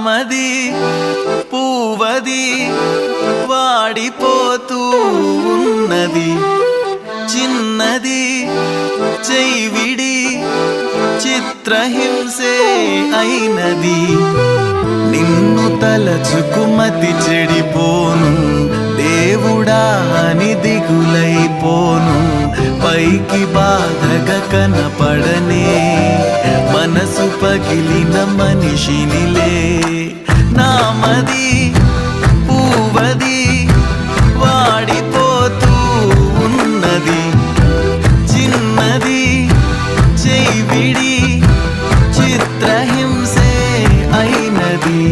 మది పూవది వాడిపోతూ ఉన్నది, చిన్నది చెయ్యివిడి చిత్రహింసే అయినది. నిన్ను తలచుకుమతి చెడిపోను, దేవుడా అని దిగులైపోను. పైకి బాధగా కనపడనే మనసు పగిలిన మనిషినిలే. నామది పూవది వాడిపోతూ ఉన్నది, చిన్నది చెయ్యివిడి చిత్రహింసే అయినది.